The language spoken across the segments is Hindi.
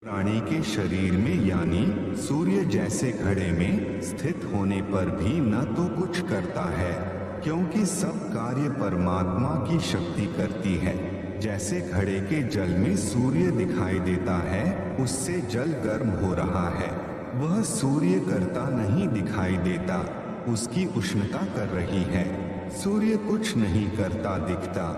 प्राणी के शरीर में यानी सूर्य जैसे घड़े में स्थित होने पर भी न तो कुछ करता है, क्योंकि सब कार्य परमात्मा की शक्ति करती है। जैसे घड़े के जल में सूर्य दिखाई देता है, उससे जल गर्म हो रहा है, वह सूर्य करता नहीं दिखाई देता, उसकी उष्णता कर रही है। सूर्य कुछ नहीं करता दिखता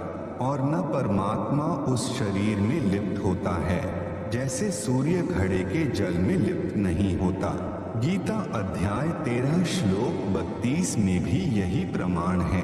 और न परमात्मा उस शरीर में लिप्त होता है, जैसे सूर्य घड़े के जल में लिप्त नहीं होता। गीता अध्याय 13 श्लोक 32 में भी यही प्रमाण है।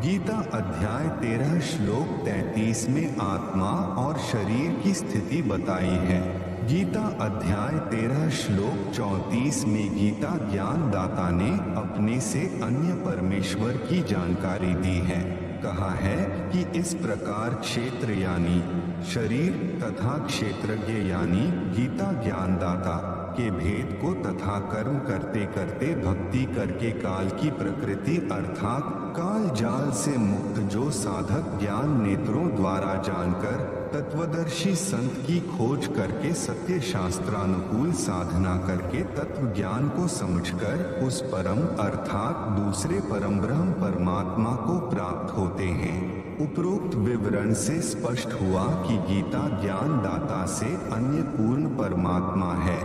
गीता अध्याय 13 श्लोक 33 में आत्मा और शरीर की स्थिति बताई है। गीता अध्याय 13 श्लोक 34 में गीता ज्ञान दाता ने अपने से अन्य परमेश्वर की जानकारी दी है। कहा है कि इस प्रकार क्षेत्र यानी शरीर तथा क्षेत्रज्ञ यानी गीता ज्ञानदाता के भेद को तथा कर्म करते करते भक्ति करके काल की प्रकृति अर्थात काल जाल से मुक्त जो साधक ज्ञान नेत्रों द्वारा जानकर तत्वदर्शी संत की खोज करके सत्य शास्त्रानुकूल साधना करके तत्व ज्ञान को समझकर उस परम अर्थात दूसरे परम ब्रह्म परमात्मा को प्राप्त होते हैं। उपरोक्त विवरण से स्पष्ट हुआ कि गीता ज्ञान दाता से अन्य पूर्ण परमात्मा है,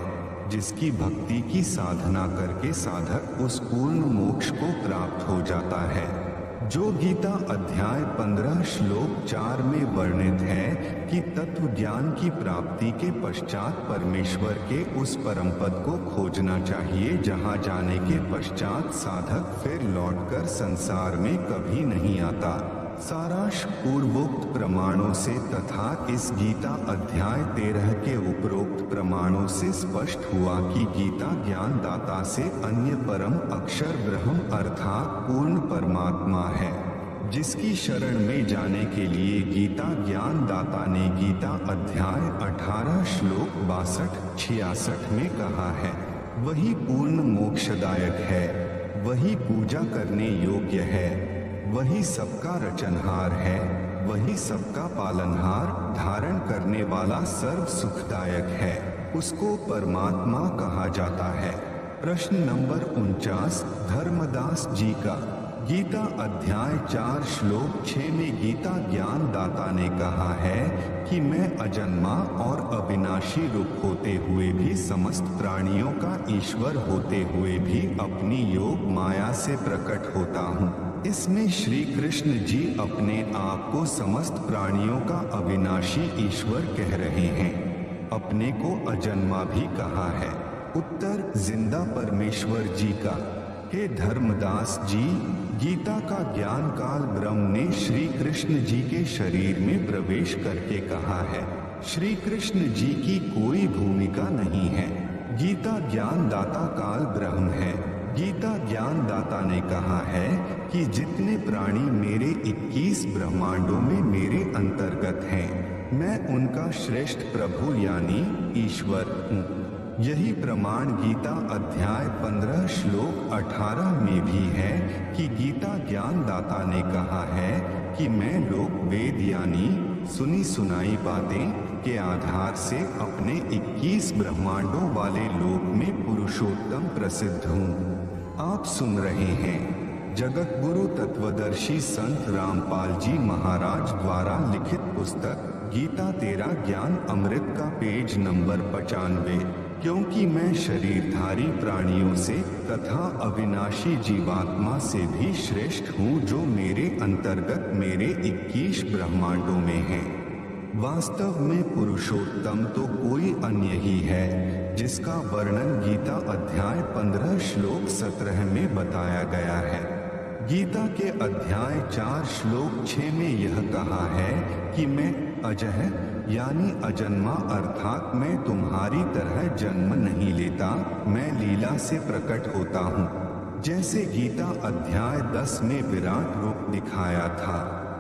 जिसकी भक्ति की साधना करके साधक उस पूर्ण मोक्ष को प्राप्त हो जाता है, जो गीता अध्याय 15 श्लोक 4 में वर्णित है कि तत्व ज्ञान की प्राप्ति के पश्चात परमेश्वर के उस परम पद को खोजना चाहिए, जहां जाने के पश्चात साधक फिर लौटकर संसार में कभी नहीं आता। सारांश पूर्वोक्त प्रमाणों से तथा इस गीता अध्याय 13 के उपरोक्त प्रमाणों से स्पष्ट हुआ कि गीता ज्ञान दाता से अन्य परम अक्षर ब्रह्म अर्थात पूर्ण परमात्मा है, जिसकी शरण में जाने के लिए गीता ज्ञान दाता ने गीता अध्याय 18 श्लोक 62-66 में कहा है। वही पूर्ण मोक्षदायक है, वही पूजा करने योग्य है, वही सबका रचनहार है, वही सबका पालनहार धारण करने वाला सर्व सुखदायक है, उसको परमात्मा कहा जाता है। प्रश्न नंबर 49 धर्मदास जी का। गीता अध्याय 4 श्लोक 6 में गीता ज्ञान दाता ने कहा है कि मैं अजन्मा और अविनाशी रूप होते हुए भी समस्त प्राणियों का ईश्वर होते हुए भी अपनी योग माया से प्रकट होता हूँ। इसमें श्री कृष्ण जी अपने आप को समस्त प्राणियों का अविनाशी ईश्वर कह रहे हैं। अपने को अजन्मा भी कहा है। उत्तर जिंदा परमेश्वर जी का। हे धर्मदास जी, गीता का ज्ञान काल ब्रह्म ने श्री कृष्ण जी के शरीर में प्रवेश करके कहा है। श्री कृष्ण जी की कोई भूमिका नहीं है। गीता ज्ञान दाता काल ब्रह्म है। गीता ज्ञान दाता ने कहा है कि जितने प्राणी मेरे 21 ब्रह्मांडों में मेरे अंतर्गत हैं, मैं उनका श्रेष्ठ प्रभु यानी ईश्वर हूँ। यही प्रमाण गीता अध्याय 15 श्लोक 18 में भी है कि गीता ज्ञान दाता ने कहा है कि मैं लोक वेद यानी सुनी सुनाई बातें के आधार से अपने 21 ब्रह्मांडों वाले लोक में पुरुषोत्तम प्रसिद्ध हूँ। आप सुन रहे हैं जगत गुरु तत्वदर्शी संत रामपाल जी महाराज द्वारा लिखित पुस्तक गीता तेरा ज्ञान अमृत का पेज नंबर 95। क्योंकि मैं शरीरधारी प्राणियों से तथा अविनाशी जीवात्मा से भी श्रेष्ठ हूँ, जो मेरे अंतर्गत मेरे 21 ब्रह्मांडों में है। वास्तव में पुरुषोत्तम तो कोई अन्य ही है, जिसका वर्णन गीता अध्याय 15 श्लोक 17 में बताया गया है। गीता के अध्याय 4 श्लोक 6 में यह कहा है कि मैं अजह यानी अजन्मा अर्थात मैं तुम्हारी तरह जन्म नहीं लेता, मैं लीला से प्रकट होता हूँ। जैसे गीता अध्याय 10 में विराट रूप दिखाया था।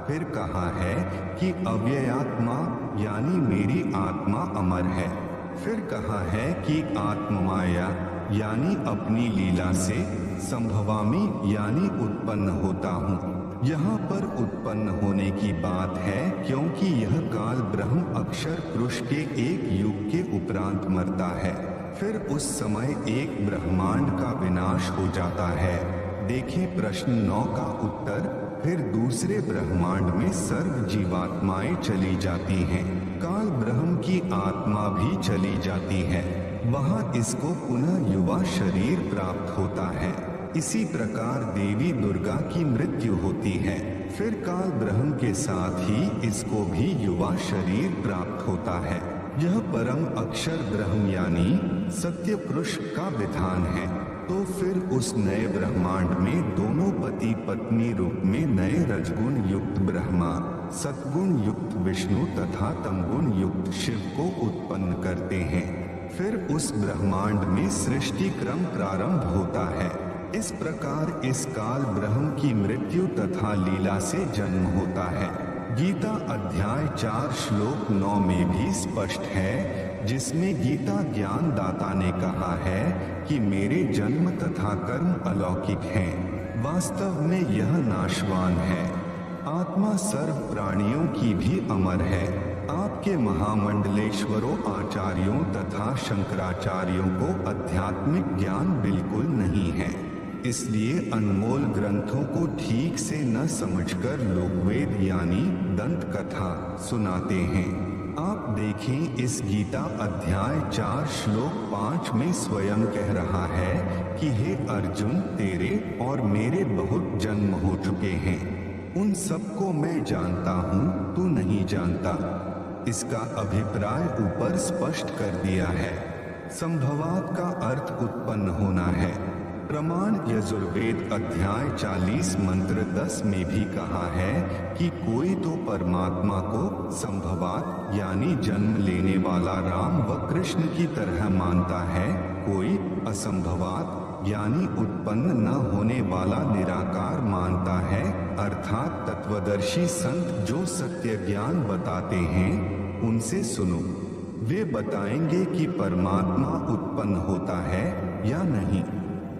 फिर कहा है कि अव्ययात्मा यानी मेरी आत्मा अमर है। फिर कहा है कि आत्ममाया यानी अपनी लीला से संभवामी यानी उत्पन्न होता हूँ। यहाँ पर उत्पन्न होने की बात है, क्योंकि यह काल ब्रह्म अक्षर पुरुष के एक युग के उपरांत मरता है। फिर उस समय एक ब्रह्मांड का विनाश हो जाता है। देखें प्रश्न 9 का उत्तर। फिर दूसरे ब्रह्मांड में सर्व जीवात्माएं चली जाती हैं। काल ब्रह्म की आत्मा भी चली जाती है। वहां इसको पुनः युवा शरीर प्राप्त होता है। इसी प्रकार देवी दुर्गा की मृत्यु होती है। फिर काल ब्रह्म के साथ ही इसको भी युवा शरीर प्राप्त होता है। यह परम अक्षर ब्रह्म यानी सत्य पुरुष का विधान है। तो फिर उस नए ब्रह्मांड में दोनों पति पत्नी रूप में नए रजगुण युक्त ब्रह्मा, सतगुण युक्त विष्णु तथा तमगुण युक्त शिव को उत्पन्न करते हैं। फिर उस ब्रह्मांड में सृष्टि क्रम प्रारंभ होता है। इस प्रकार इस काल ब्रह्म की मृत्यु तथा लीला से जन्म होता है। गीता अध्याय 4 श्लोक 9 में भी स्पष्ट है, जिसमें गीता ज्ञान दाता ने कहा है कि मेरे जन्म तथा कर्म अलौकिक हैं। वास्तव में यह नाशवान है। आत्मा सर्व प्राणियों की भी अमर है। आपके महामंडलेश्वरों आचार्यों तथा शंकराचार्यों को आध्यात्मिक ज्ञान बिल्कुल नहीं है। इसलिए अनमोल ग्रंथों को ठीक से न समझकर लोग वेद यानी दंत कथा सुनाते हैं। आप देखें इस गीता अध्याय 4 श्लोक 5 में स्वयं कह रहा है कि हे अर्जुन, तेरे और मेरे बहुत जन्म हो चुके हैं। उन सबको मैं जानता हूँ, तू नहीं जानता। इसका अभिप्राय ऊपर स्पष्ट कर दिया है। संभवात का अर्थ उत्पन्न होना है। प्रमाण यजुर्वेद अध्याय 40 मंत्र 10 में भी कहा है कि कोई तो परमात्मा को संभवात यानी जन्म लेने वाला राम व कृष्ण की तरह मानता है, कोई असंभवात यानी उत्पन्न न होने वाला निराकार मानता है। अर्थात तत्वदर्शी संत जो सत्य ज्ञान बताते हैं उनसे सुनो। वे बताएंगे कि परमात्मा उत्पन्न होता है या नहीं।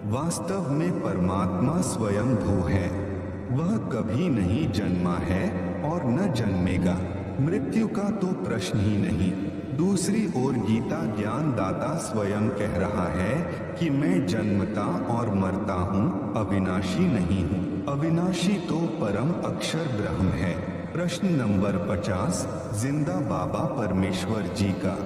वास्तव में परमात्मा स्वयं भू है। वह कभी नहीं जन्मा है और न जन्मेगा। मृत्यु का तो प्रश्न ही नहीं। दूसरी ओर गीता ज्ञान दाता स्वयं कह रहा है कि मैं जन्मता और मरता हूँ, अविनाशी नहीं हूँ। अविनाशी तो परम अक्षर ब्रह्म है। प्रश्न नंबर 50 जिंदा बाबा परमेश्वर जी का।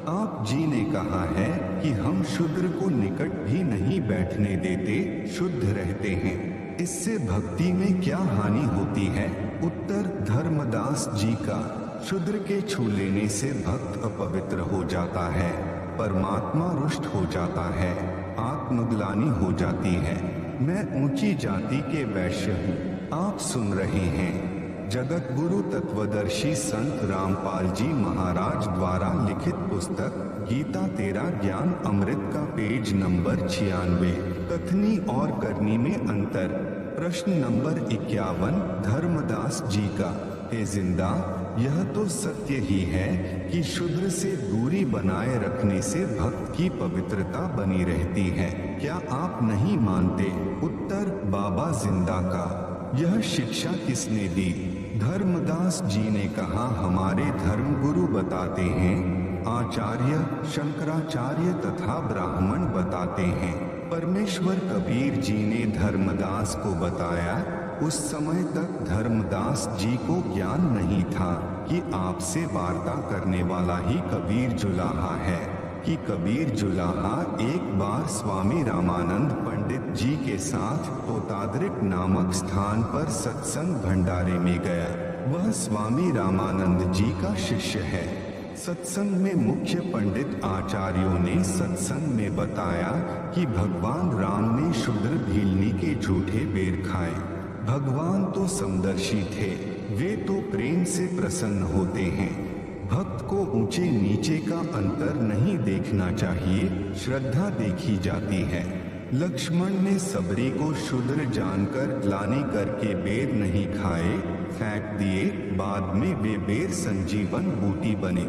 आप जी ने कहा है कि हम शूद्र को निकट भी नहीं बैठने देते, शुद्ध रहते हैं। इससे भक्ति में क्या हानि होती है? उत्तर धर्मदास जी का, शूद्र के छू लेने से भक्त अपवित्र हो जाता है, परमात्मा रुष्ट हो जाता है, आत्मग्लानि हो जाती है। मैं ऊंची जाति के वैश्य हूँ। आप सुन रहे हैं जगत गुरु तत्वदर्शी संत रामपाल जी महाराज द्वारा लिखित पुस्तक गीता तेरा ज्ञान अमृत का पेज नंबर 96। कथनी और करनी में अंतर। प्रश्न नंबर 51 धर्मदास जी का। हे जिंदा, यह तो सत्य ही है कि शूद्र से दूरी बनाए रखने से भक्त की पवित्रता बनी रहती है। क्या आप नहीं मानते? उत्तर बाबा जिंदा का। यह शिक्षा किसने दी? धर्मदास जी ने कहा, हमारे धर्म गुरु बताते हैं, आचार्य शंकराचार्य तथा ब्राह्मण बताते हैं। परमेश्वर कबीर जी ने धर्मदास को बताया। उस समय तक धर्मदास जी को ज्ञान नहीं था कि आपसे वार्ता करने वाला ही कबीर जुलाहा है, कि कबीर जुलाहा एक बार स्वामी रामानंद पंडित जी के साथ पोताद्रिक नामक स्थान पर सत्संग भंडारे में गया। वह स्वामी रामानंद जी का शिष्य है। सत्संग में मुख्य पंडित आचार्यों ने सत्संग में बताया कि भगवान राम ने शूद्र भीलनी के झूठे बेर खाए। भगवान तो समदर्शी थे, वे तो प्रेम से प्रसन्न होते हैं। भक्त को ऊंचे नीचे का अंतर नहीं देखना चाहिए, श्रद्धा देखी जाती है। लक्ष्मण ने सबरी को शूद्र जानकर ग्लानि करके बेर नहीं खाए, फेंक दिए। बाद में वे बेर संजीवन बूटी बने।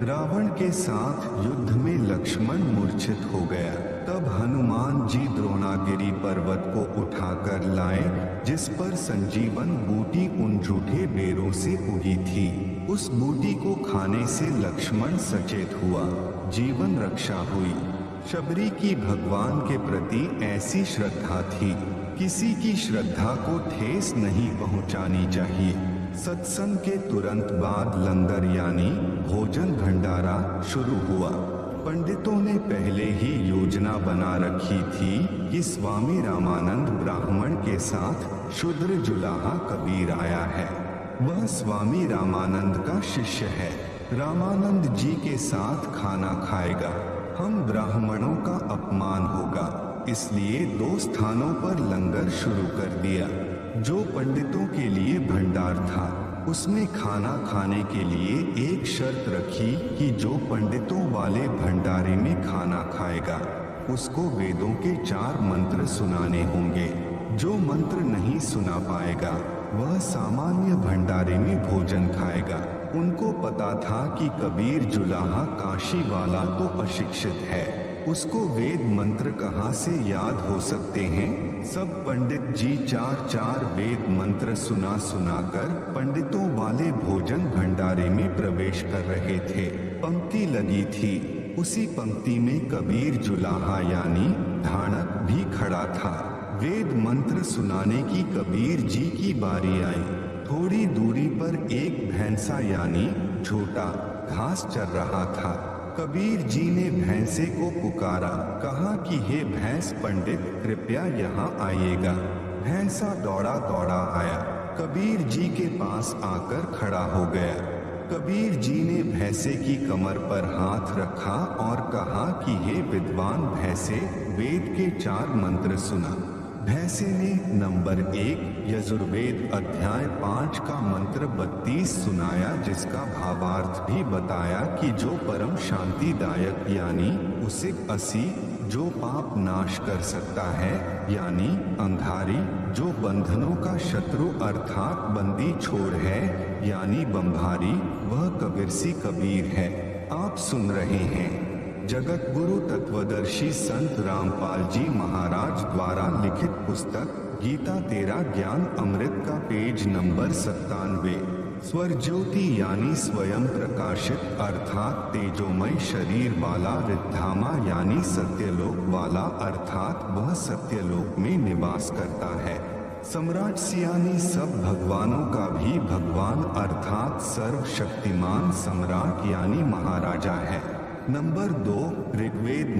रावण के साथ युद्ध में लक्ष्मण मूर्छित हो गया। तब तब हनुमान जी द्रोणागिरी पर्वत को उठाकर लाए, जिस पर संजीवन बूटी उन जूठे बेरों से उगी थी। उस बूटी को खाने से लक्ष्मण सचेत हुआ, जीवन रक्षा हुई। शबरी की भगवान के प्रति ऐसी श्रद्धा थी, किसी की श्रद्धा को ठेस नहीं पहुंचानी चाहिए। सत्संग के तुरंत बाद लंगर यानी भोजन भंडारा शुरू हुआ। पंडितों ने पहले ही योजना बना रखी थी कि स्वामी रामानंद ब्राह्मण के साथ शूद्र जुलाहा कबीर आया है। वह स्वामी रामानंद का शिष्य है, रामानंद जी के साथ खाना खाएगा। हम ब्राह्मणों का अपमान होगा, इसलिए 2 स्थानों पर लंगर शुरू कर दिया। जो पंडितों के लिए भंडार था, उसमें खाना खाने के लिए एक शर्त रखी कि जो पंडितों वाले भंडारे में खाना खाएगा, उसको वेदों के 4 मंत्र सुनाने होंगे। जो मंत्र नहीं सुना पाएगा, वह सामान्य भंडारे में भोजन खाएगा। उनको पता था कि कबीर जुलाहा काशी वाला तो अशिक्षित है, उसको वेद मंत्र कहाँ से याद हो सकते हैं। सब पंडित जी 4 वेद मंत्र सुनाकर पंडितों वाले भोजन भंडारे में प्रवेश कर रहे थे। पंक्ति लगी थी, उसी पंक्ति में कबीर जुलाहा यानी ढाणक भी खड़ा था। वेद मंत्र सुनाने की कबीर जी की बारी आई। थोड़ी दूरी पर एक भैंसा यानी झोटा घास चर रहा था। कबीर जी ने भैंसे को पुकारा, कहा कि हे भैंस पंडित, कृपया यहाँ आइएगा। भैंसा दौड़ा आया, कबीर जी के पास आकर खड़ा हो गया। कबीर जी ने भैंसे की कमर पर हाथ रखा और कहा कि हे विद्वान भैंसे, वेद के 4 मंत्र सुना। भैंसे ने नंबर 1 यजुर्वेद अध्याय 5 का मंत्र 32 सुनाया, जिसका भावार्थ भी बताया कि जो परम शांतिदायक यानी उसे 80, जो पाप नाश कर सकता है यानी अंधारी, जो बंधनों का शत्रु अर्थात बंदी छोड़ है यानी बम्भारी, वह कबीरसी कबीर है। आप सुन रहे हैं जगत गुरु तत्वदर्शी संत रामपाल जी महाराज द्वारा लिखित पुस्तक गीता तेरा ज्ञान अमृत का पेज नंबर 97। स्वर ज्योति यानी स्वयं प्रकाशित अर्थात तेजोमय शरीर वाला, रिद्धामा यानी सत्यलोक वाला अर्थात वह सत्यलोक में निवास करता है। सम्राट यानी सब भगवानों का भी भगवान अर्थात सर्वशक्तिमान सम्राट यानी महाराजा है। नंबर 2 ऋग्वेद